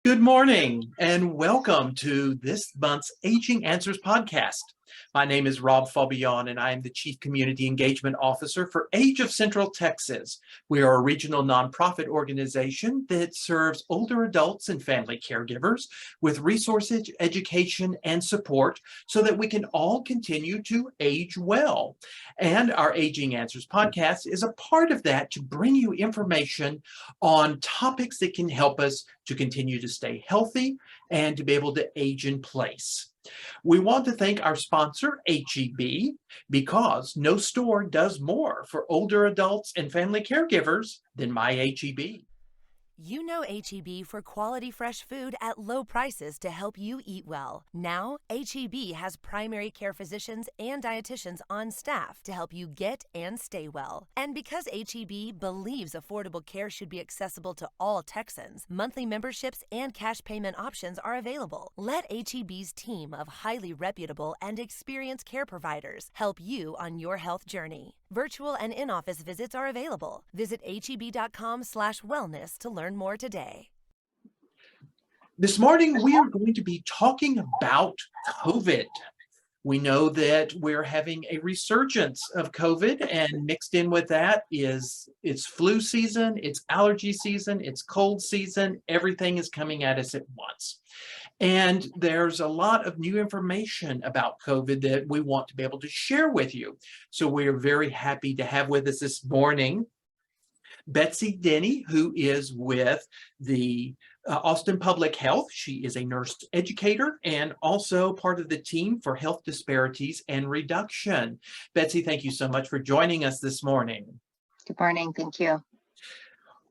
Good morning and welcome to this month's Aging Answers podcast. My name is Rob Faubion and I am the Chief Community Engagement Officer for Age of Central Texas. We are a regional nonprofit organization that serves older adults and family caregivers with resources, education, and support so that we can all continue to age well. And our Aging Answers podcast is a part of that to bring you information on topics that can help us to continue to stay healthy and to be able to age in place. We want to thank our sponsor, HEB, because no store does more for older adults and family caregivers than my HEB. You know HEB for quality fresh food at low prices to help you eat well. Now, HEB has primary care physicians and dietitians on staff to help you get and stay well. And because HEB believes affordable care should be accessible to all Texans, monthly memberships and cash payment options are available. Let HEB's team of highly reputable and experienced care providers help you on your health journey. Virtual and in-office visits are available. Visit heb.com/wellness to learn more today. This morning, we are going to be talking about COVID. We know that we're having a resurgence of COVID, and mixed in with that is it's flu season, it's allergy season, it's cold season. Everything is coming at us at once. And there's a lot of new information about COVID that we want to be able to share with you. So we are very happy to have with us this morning Betsy Denny, who is with the Austin Public Health. She is a nurse educator and also part of the team for health disparities and reduction. Betsy, thank you so much for joining us this morning. Good morning. Thank you.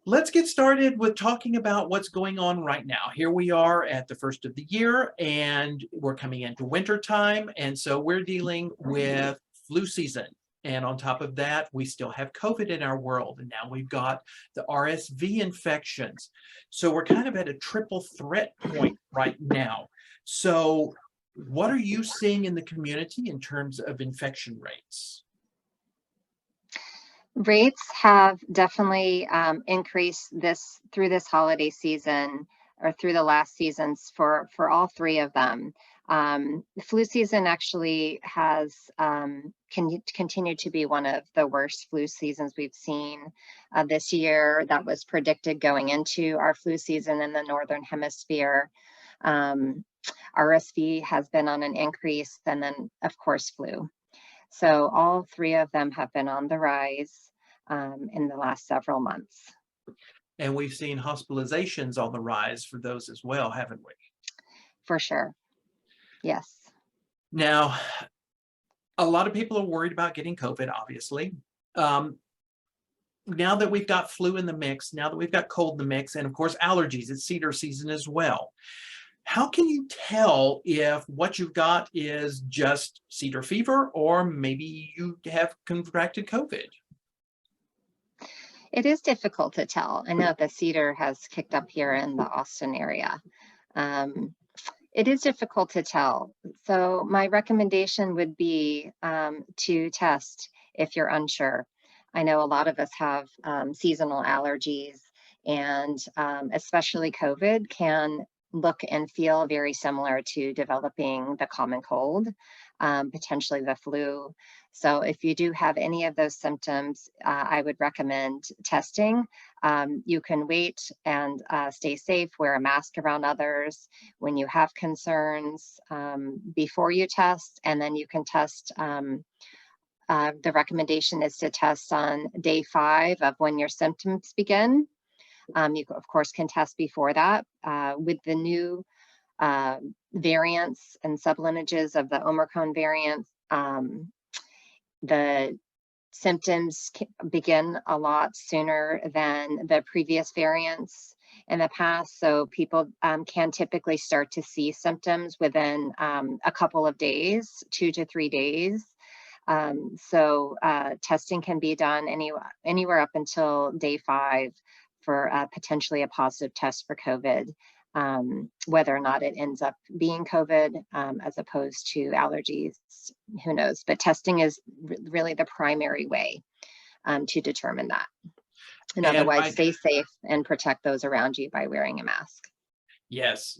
Let's get started with talking about what's going on right now. Here we are at the first of the year and we're coming into winter time. And so we're dealing with flu season. And on top of that, we still have COVID in our world. And now we've got the RSV infections. So we're kind of at a triple threat point right now. So what are you seeing in the community in terms of infection rates? Rates have definitely increased through this holiday season or through the last seasons for all three of them. The flu season actually has continued to be one of the worst flu seasons we've seen this year. That was predicted going into our flu season in the Northern Hemisphere. RSV has been on an increase, and then of course flu. So all three of them have been on the rise in the last several months. And we've seen hospitalizations on the rise for those as well, haven't we? For sure. Yes. Now, a lot of people are worried about getting COVID, obviously. Now that we've got flu in the mix, now that we've got cold in the mix, and of course allergies, it's cedar season as well. How can you tell if what you've got is just cedar fever or maybe you have contracted COVID? It is difficult to tell. I know the cedar has kicked up here in the Austin area. It is difficult to tell. So my recommendation would be to test if you're unsure. I know a lot of us have seasonal allergies, and especially COVID can look and feel very similar to developing the common cold, potentially the flu. So if you do have any of those symptoms, I would recommend testing. You can wait and stay safe, wear a mask around others when you have concerns before you test, and then you can test. The recommendation is to test on day 5 of when your symptoms begin. You, of course, can test before that. With the new variants and sublineages of the Omicron variant, the symptoms begin a lot sooner than the previous variants in the past. So people can typically start to see symptoms within a couple of days, 2 to 3 days. So testing can be done anywhere up until day 5 for potentially a positive test for COVID, whether or not it ends up being COVID as opposed to allergies, who knows? But testing is really the primary way to determine that. And otherwise, stay safe and protect those around you by wearing a mask. Yes.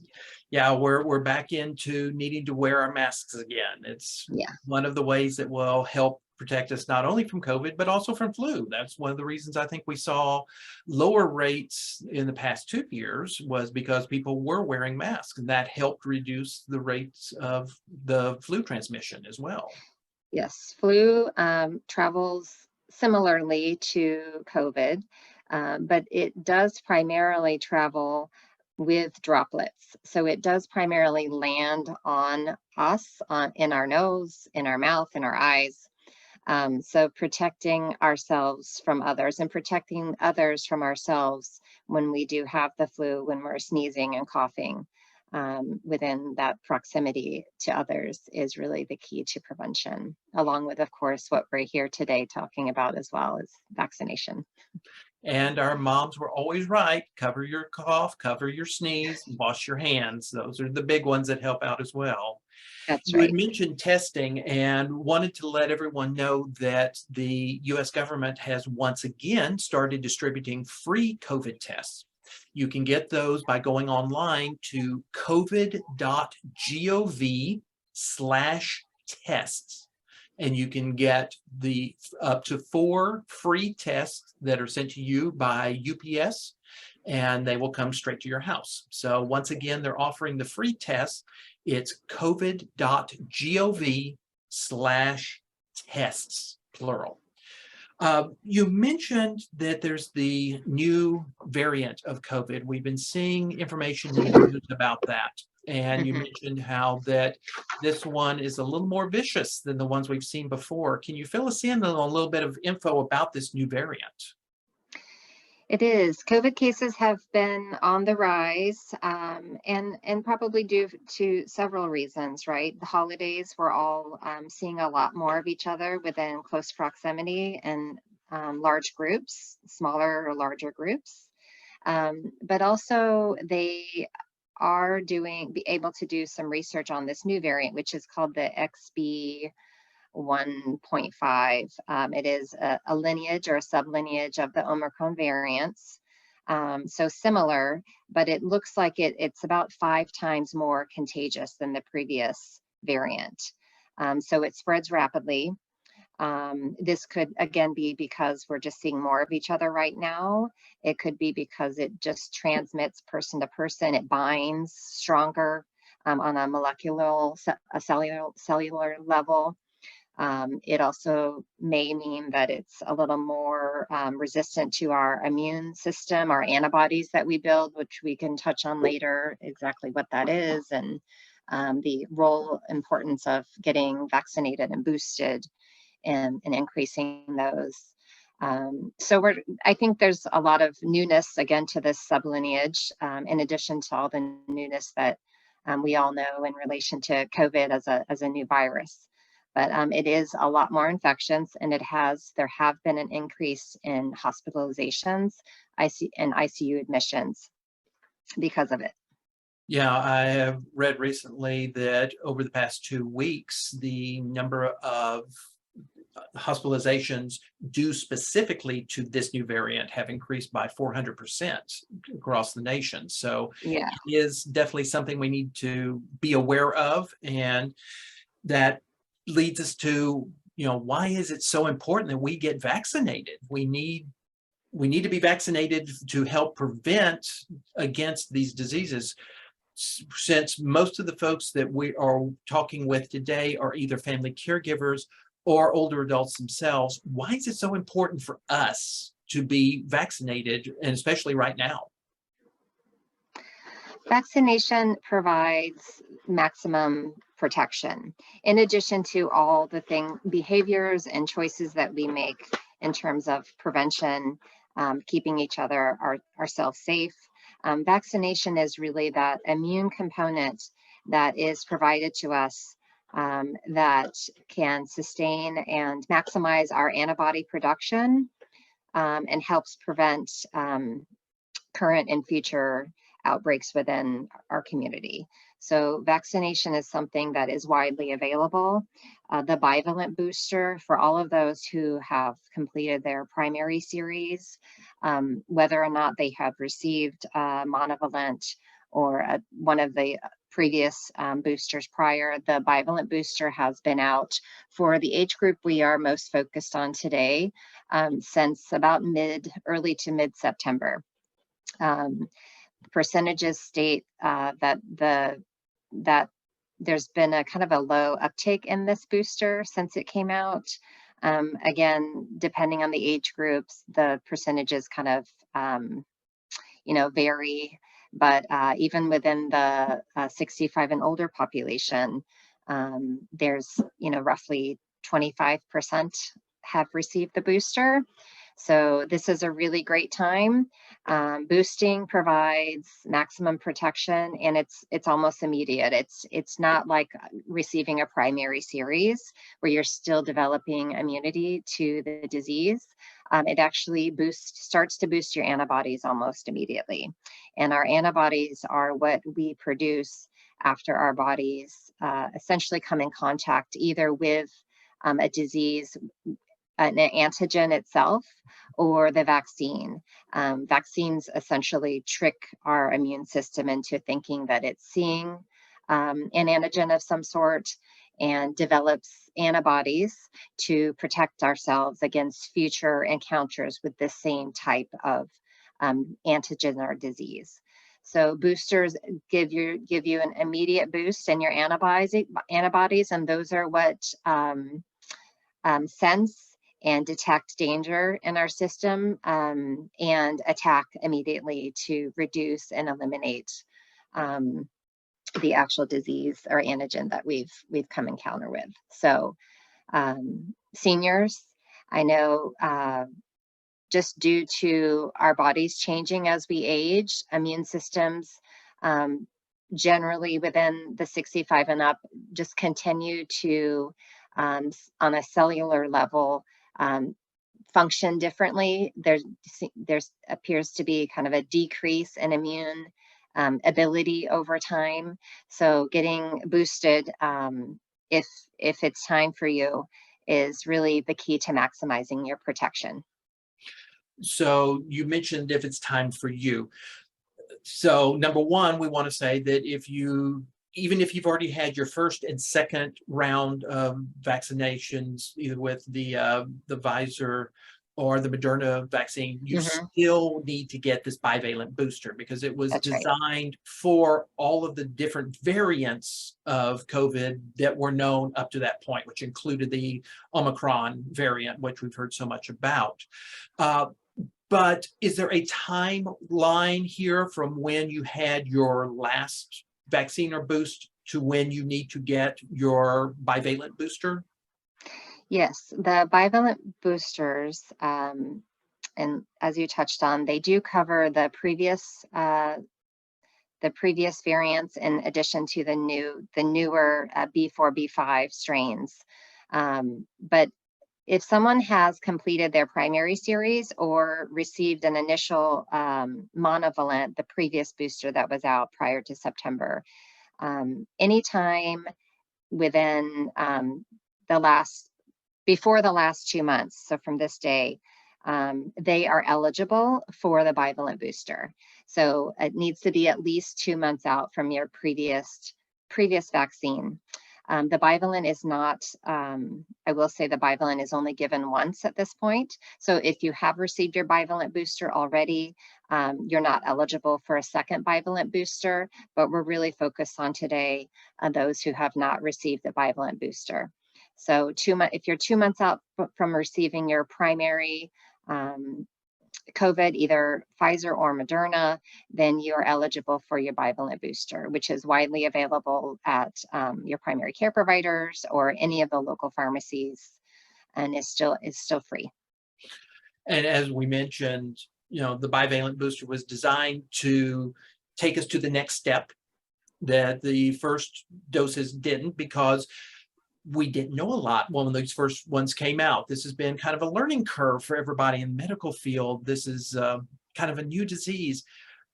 Yeah, we're back into needing to wear our masks again. It's Yeah. one of the ways that will help protect us not only from COVID, but also from flu. That's one of the reasons I think we saw lower rates in the past 2 years was because people were wearing masks, and that helped reduce the rates of the flu transmission as well. Yes, flu travels similarly to COVID, but it does primarily travel with droplets. So it does primarily land on us, in our nose, in our mouth, in our eyes. So protecting ourselves from others and protecting others from ourselves when we do have the flu, when we're sneezing and coughing within that proximity to others is really the key to prevention, along with, of course, what we're here today talking about as well as vaccination. And our moms were always right. Cover your cough, cover your sneeze, wash your hands. Those are the big ones that help out as well. That's You had right. mentioned testing and wanted to let everyone know that the US government has once again started distributing free COVID tests. You can get those by going online to covid.gov/tests. And you can get the up to 4 free tests that are sent to you by UPS, and they will come straight to your house. So once again, they're offering the free tests. It's covid.gov/tests, plural. You mentioned that there's the new variant of COVID. We've been seeing information in the news about that. And you Mhm. mentioned how that this one is a little more vicious than the ones we've seen before. Can you fill us in on a little bit of info about this new variant? It is. COVID cases have been on the rise, and probably due to several reasons, right? The holidays, we're all seeing a lot more of each other within close proximity and large groups, smaller or larger groups. But also, they are be able to do some research on this new variant, which is called the XB 1.5. It is a lineage or a sublineage of the Omicron variants. So similar, but it looks like it's about 5 times more contagious than the previous variant. So it spreads rapidly. This could again be because we're just seeing more of each other right now. It could be because it just transmits person to person. It binds stronger on a molecular, a cellular level. It also may mean that it's a little more resistant to our immune system, our antibodies that we build, which we can touch on later, exactly what that is, and the role importance of getting vaccinated and boosted and increasing those. I think there's a lot of newness again to this sublineage, in addition to all the newness that we all know in relation to COVID as a new virus. But it is a lot more infections, and there have been an increase in hospitalizations, and ICU admissions because of it. Yeah, I have read recently that over the past 2 weeks, the number of hospitalizations due specifically to this new variant have increased by 400% across the nation. So Yeah. it is definitely something we need to be aware of. And that leads us to, why is it so important that we get vaccinated? We need to be vaccinated to help prevent against these diseases. Since most of the folks that we are talking with today are either family caregivers or older adults themselves, why is it so important for us to be vaccinated, and especially right now? Vaccination provides maximum protection, in addition to all the behaviors and choices that we make in terms of prevention, keeping ourselves safe. Vaccination is really that immune component that is provided to us, that can sustain and maximize our antibody production, and helps prevent current and future outbreaks within our community. So vaccination is something that is widely available. The bivalent booster for all of those who have completed their primary series, whether or not they have received monovalent or one of the previous boosters prior. The bivalent booster has been out for the age group we are most focused on today since about early to mid-September. Percentages state that there's been a kind of a low uptake in this booster since it came out. Again, depending on the age groups, the percentages kind of vary, but even within the 65 and older population, there's roughly 25% have received the booster. So this is a really great time. Boosting provides maximum protection, and it's almost immediate. It's not like receiving a primary series where you're still developing immunity to the disease. It actually starts to boost your antibodies almost immediately. And our antibodies are what we produce after our bodies essentially come in contact either with a disease, an antigen itself, or the vaccine. Vaccines essentially trick our immune system into thinking that it's seeing an antigen of some sort and develops antibodies to protect ourselves against future encounters with the same type of antigen or disease. So boosters give you an immediate boost in your antibodies, and those are what sense and detect danger in our system and attack immediately to reduce and eliminate the actual disease or antigen that we've come encounter with. So seniors, I know just due to our bodies changing as we age, immune systems generally within the 65 and up just continue to on a cellular level function differently. There's appears to be kind of a decrease in immune ability over time. So getting boosted, if it's time for you, is really the key to maximizing your protection. So you mentioned if it's time for you. So number one, we want to say that even if you've already had your first and second round of vaccinations, either with the Pfizer or the Moderna vaccine, you still need to get this bivalent booster because it was designed for all of the different variants of COVID that were known up to that point, which included the Omicron variant, which we've heard so much about. But is there a timeline here from when you had your last vaccine or boost to when you need to get your bivalent booster? Yes, the bivalent boosters, and as you touched on, they do cover the previous variants in addition to the newer B4, B5 strains. But if someone has completed their primary series or received an initial monovalent, the previous booster that was out prior to September, anytime within before the last 2 months, so from this day, they are eligible for the bivalent booster. So it needs to be at least 2 months out from your previous vaccine. The bivalent is not, I will say the bivalent is only given once at this point. So if you have received your bivalent booster already, you're not eligible for a second bivalent booster, but we're really focused on today those who have not received the bivalent booster. So if you're 2 months out from receiving your primary COVID, either Pfizer or Moderna, then you're eligible for your bivalent booster, which is widely available at your primary care providers or any of the local pharmacies, and is still free. And as we mentioned, the bivalent booster was designed to take us to the next step that the first doses didn't, because we didn't know a lot when these first ones came out. This has been kind of a learning curve for everybody in the medical field. This is kind of a new disease.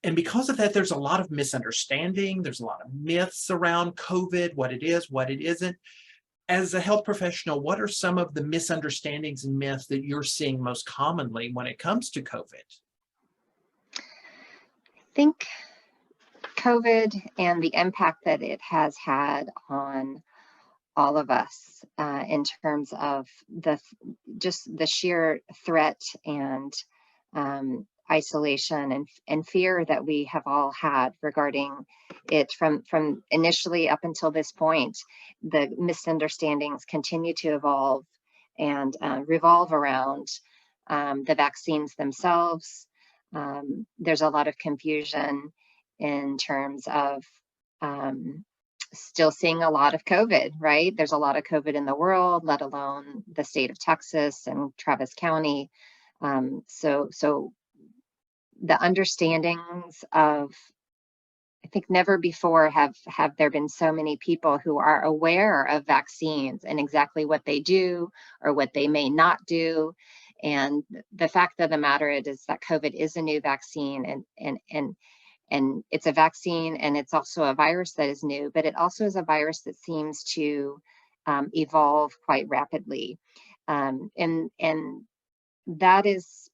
And because of that, there's a lot of misunderstanding. There's a lot of myths around COVID, what it is, what it isn't. As a health professional, what are some of the misunderstandings and myths that you're seeing most commonly when it comes to COVID? I think COVID and the impact that it has had on all of us in terms of just the sheer threat and isolation and fear that we have all had regarding it from initially up until this point. The misunderstandings continue to evolve and revolve around the vaccines themselves. There's a lot of confusion in terms of still seeing a lot of COVID, right? There's a lot of COVID in the world, let alone the state of Texas and Travis County. So the understandings of, I think never before have there been so many people who are aware of vaccines and exactly what they do or what they may not do. And the fact of the matter is that COVID is a new vaccine, and it's a vaccine, and it's also a virus that is new, but it also is a virus that seems to evolve quite rapidly. And that is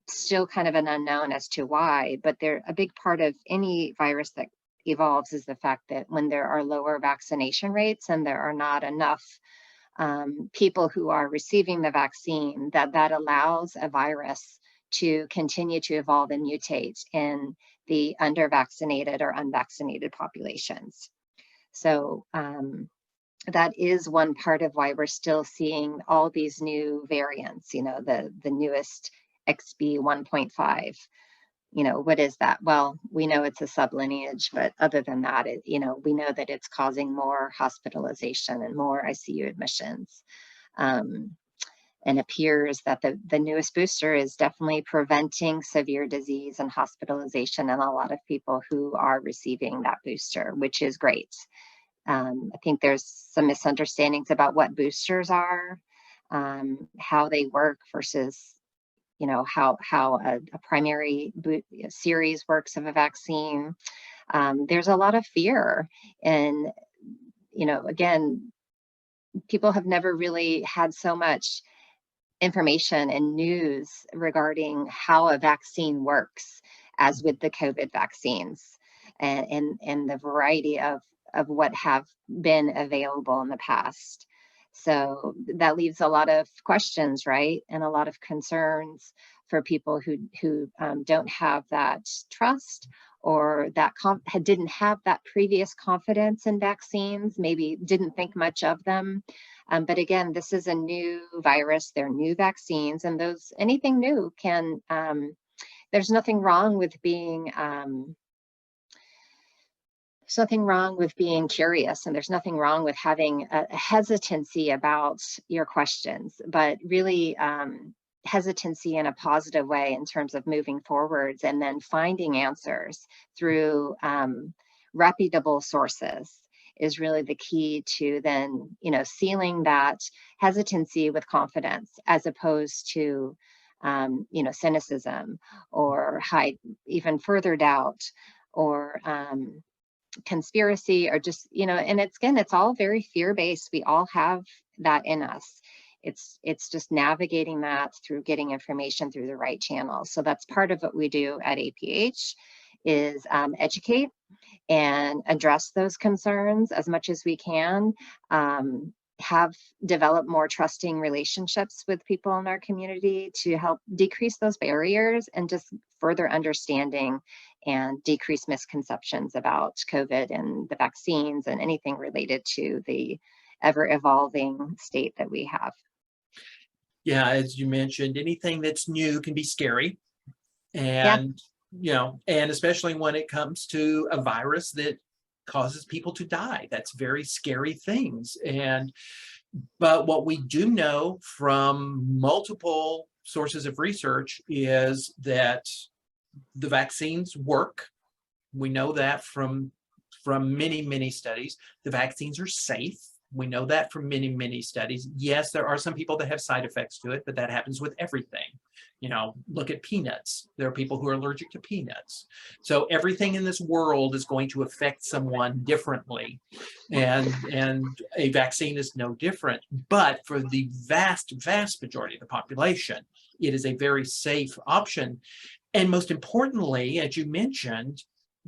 still kind of an unknown as to why, but a big part of any virus that evolves is the fact that when there are lower vaccination rates and there are not enough people who are receiving the vaccine, that allows a virus to continue to evolve and mutate in the under-vaccinated or unvaccinated populations. So that is one part of why we're still seeing all these new variants, the newest XB 1.5. What is that? Well, we know it's a sublineage, but other than that, we know that it's causing more hospitalization and more ICU admissions. And appears that the newest booster is definitely preventing severe disease and hospitalization in a lot of people who are receiving that booster, which is great. I think there's some misunderstandings about what boosters are, how they work versus how a primary series works of a vaccine. There's a lot of fear, and again, people have never really had so much information and news regarding how a vaccine works as with the COVID vaccines and the variety of what have been available in the past. So that leaves a lot of questions, right? And a lot of concerns for people who don't have that trust or that didn't have that previous confidence in vaccines, maybe didn't think much of them. But again, this is a new virus, they're new vaccines, and anything new can, there's nothing wrong with being, there's nothing wrong with being curious, and there's nothing wrong with having a hesitancy about your questions, but really hesitancy in a positive way in terms of moving forwards and then finding answers through reputable sources is really the key to then, sealing that hesitancy with confidence, as opposed to, cynicism or hide even further doubt or conspiracy or just, and it's all very fear-based. We all have that in us. It's just navigating that through getting information through the right channels. So that's part of what we do at APH is educate and address those concerns as much as we can, have developed more trusting relationships with people in our community to help decrease those barriers and just further understanding and decrease misconceptions about COVID and the vaccines and anything related to the ever evolving state that we have. Yeah, as you mentioned, anything that's new can be scary. And and especially when it comes to a virus that causes people to die, that's very scary things. But what we do know from multiple sources of research is that the vaccines work. We know that from many, many studies. The vaccines are safe. We know that from many, many studies. Yes, there are some people that have side effects to it, but that happens with everything. Look at peanuts. There are people who are allergic to peanuts. So everything in this world is going to affect someone differently. And a vaccine is no different. But for the vast, vast majority of the population, it is a very safe option. And most importantly, as you mentioned,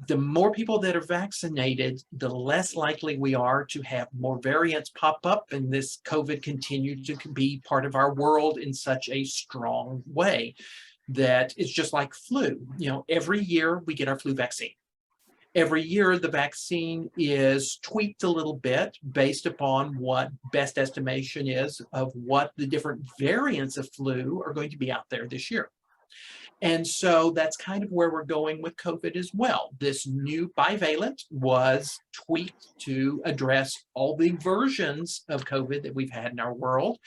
the more people that are vaccinated, the less likely we are to have more variants pop up, and this COVID continue to be part of our world in such a strong way that it's just like flu. Every year we get our flu vaccine. Every year the vaccine is tweaked a little bit based upon what best estimation is of what the different variants of flu are going to be out there this year. And so that's kind of where we're going with COVID as well. This new bivalent was tweaked to address all the versions of COVID that we've had in our world.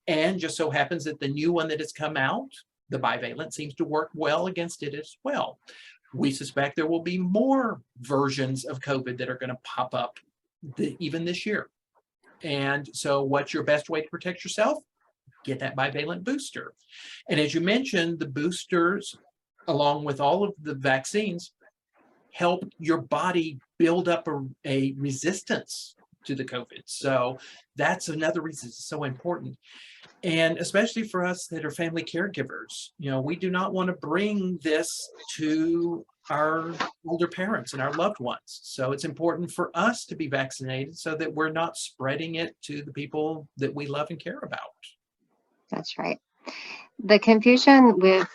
And just so happens that the new one that has come out, the bivalent, seems to work well against it as well. We suspect there will be more versions of COVID that are going to pop up even this year. And so what's your best way to protect yourself? Get that bivalent booster. And as you mentioned, the boosters, along with all of the vaccines, help your body build up a resistance to the COVID. So that's another reason it's so important. And especially for us that are family caregivers, we do not want to bring this to our older parents and our loved ones. So it's important for us to be vaccinated so that we're not spreading it to the people that we love and care about. That's right. The confusion with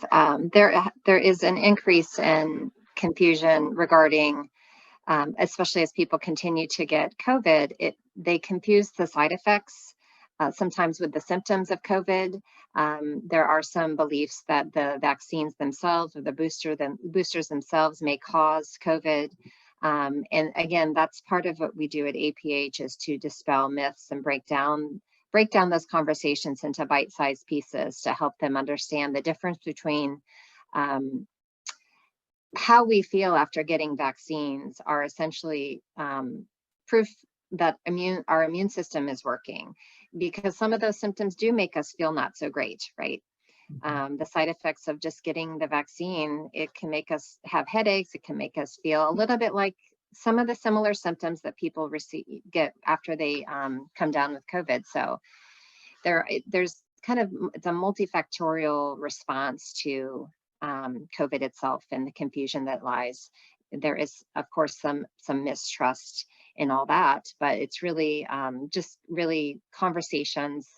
there is an increase in confusion regarding, especially as people continue to get COVID. They confuse the side effects sometimes with the symptoms of COVID. There are some beliefs that the vaccines themselves or the boosters themselves may cause COVID. And again, that's part of what we do at APH, is to dispel myths and break down those conversations into bite-sized pieces to help them understand the difference between how we feel after getting vaccines are essentially proof that our immune system is working, because some of those symptoms do make us feel not so great, right? The side effects of just getting the vaccine, it can make us have headaches. It can make us feel a little bit like some of the similar symptoms that people get after they come down with COVID. So there's kind of, it's a multifactorial response to COVID itself and the confusion that lies. There is, of course, some mistrust in all that, but it's really just really conversations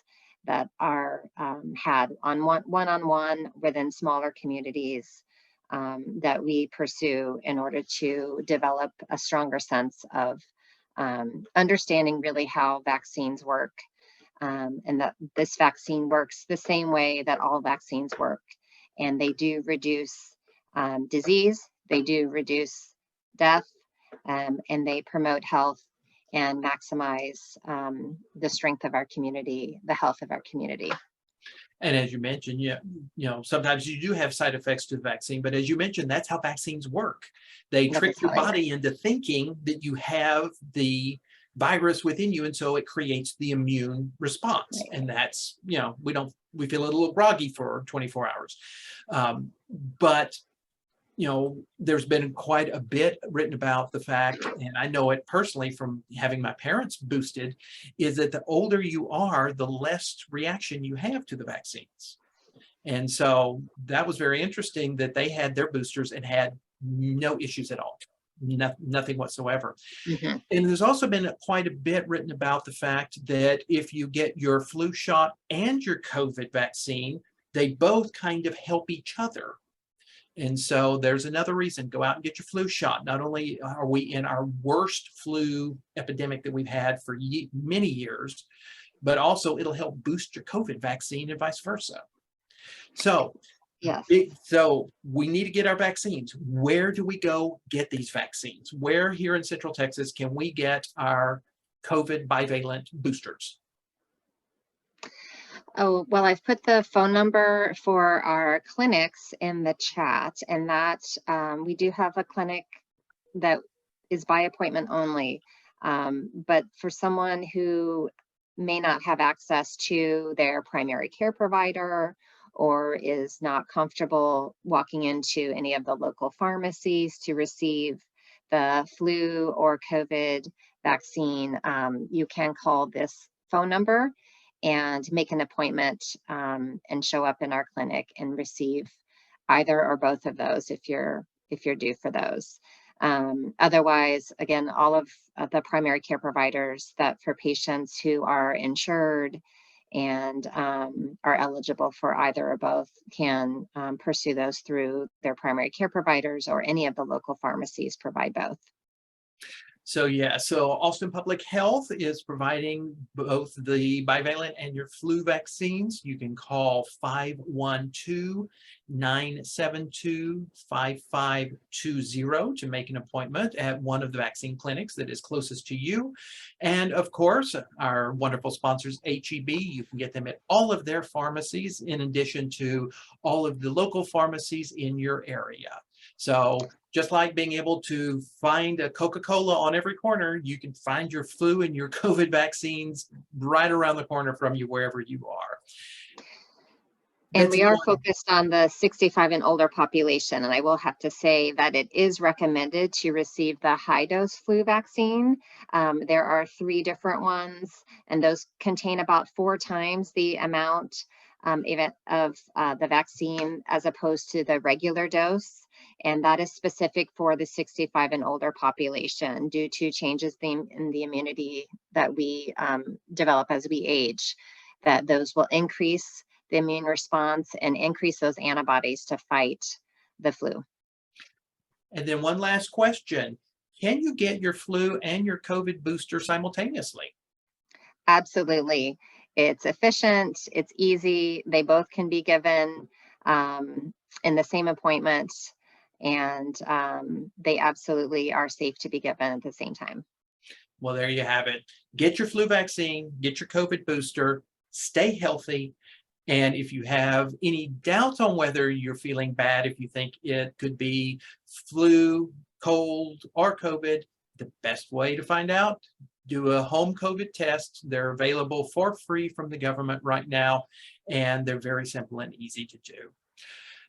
that are had on one-on-one within smaller communities that we pursue in order to develop a stronger sense of understanding really how vaccines work, and that this vaccine works the same way that all vaccines work. And they do reduce disease, they do reduce death, and they promote health and maximize the strength of our community, the health of our community. And as you mentioned, sometimes you do have side effects to the vaccine, but as you mentioned, that's how vaccines work. They trick your body into thinking that you have the virus within you, and so it creates the immune response. Right. And that's, we feel a little groggy for 24 hours. But there's been quite a bit written about the fact, and I know it personally from having my parents boosted, is that the older you are, the less reaction you have to the vaccines. And so that was very interesting that they had their boosters and had no issues at all, nothing whatsoever. Mm-hmm. And there's also been quite a bit written about the fact that if you get your flu shot and your COVID vaccine, they both kind of help each other. And so there's another reason, go out and get your flu shot. Not only are we in our worst flu epidemic that we've had for many years, but also it'll help boost your COVID vaccine and vice versa. So, yes. So we need to get our vaccines. Where do we go get these vaccines? Where here in Central Texas can we get our COVID bivalent boosters? Oh, well, I've put the phone number for our clinics in the chat, and that we do have a clinic that is by appointment only. But for someone who may not have access to their primary care provider or is not comfortable walking into any of the local pharmacies to receive the flu or COVID vaccine, you can call this phone number and make an appointment and show up in our clinic and receive either or both of those if you're due for those. Otherwise, again, all of the primary care providers that for patients who are insured and are eligible for either or both can pursue those through their primary care providers, or any of the local pharmacies provide both. So yeah, so Austin Public Health is providing both the bivalent and your flu vaccines. You can call 512-972-5520 to make an appointment at one of the vaccine clinics that is closest to you. And of course, our wonderful sponsors, HEB, you can get them at all of their pharmacies, in addition to all of the local pharmacies in your area. So just like being able to find a Coca-Cola on every corner, you can find your flu and your COVID vaccines right around the corner from you, wherever you are. And we are focused on the 65 and older population. And I will have to say that it is recommended to receive the high dose flu vaccine. There are 3 different ones, and those contain about 4 times the amount of the vaccine as opposed to the regular dose. And that is specific for the 65 and older population due to changes in the immunity that we develop as we age, that those will increase the immune response and increase those antibodies to fight the flu. And then one last question. Can you get your flu and your COVID booster simultaneously? Absolutely. It's efficient, it's easy. They both can be given in the same appointment, and they absolutely are safe to be given at the same time. Well, there you have it. Get your flu vaccine, get your COVID booster, stay healthy. And if you have any doubts on whether you're feeling bad, if you think it could be flu, cold, or COVID, the best way to find out, do a home COVID test. They're available for free from the government right now, and they're very simple and easy to do.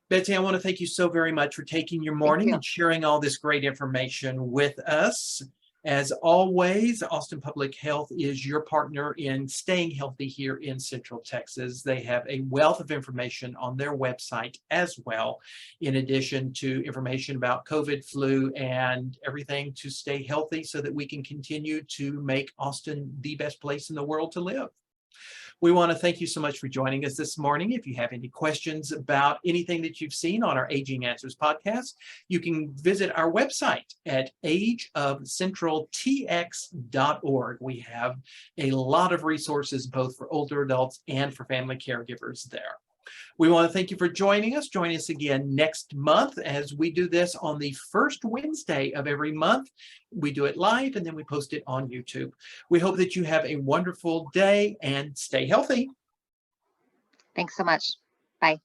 Betsy, I want to thank you so very much for taking your morning and sharing all this great information with us. As always, Austin Public Health is your partner in staying healthy here in Central Texas. They have a wealth of information on their website as well, in addition to information about COVID, flu, and everything to stay healthy so that we can continue to make Austin the best place in the world to live. We want to thank you so much for joining us this morning. If you have any questions about anything that you've seen on our Aging Answers podcast, you can visit our website at ageofcentraltx.org. We have a lot of resources both for older adults and for family caregivers there. We want to thank you for joining us. Join us again next month as we do this on the first Wednesday of every month. We do it live and then we post it on YouTube. We hope that you have a wonderful day and stay healthy. Thanks so much. Bye.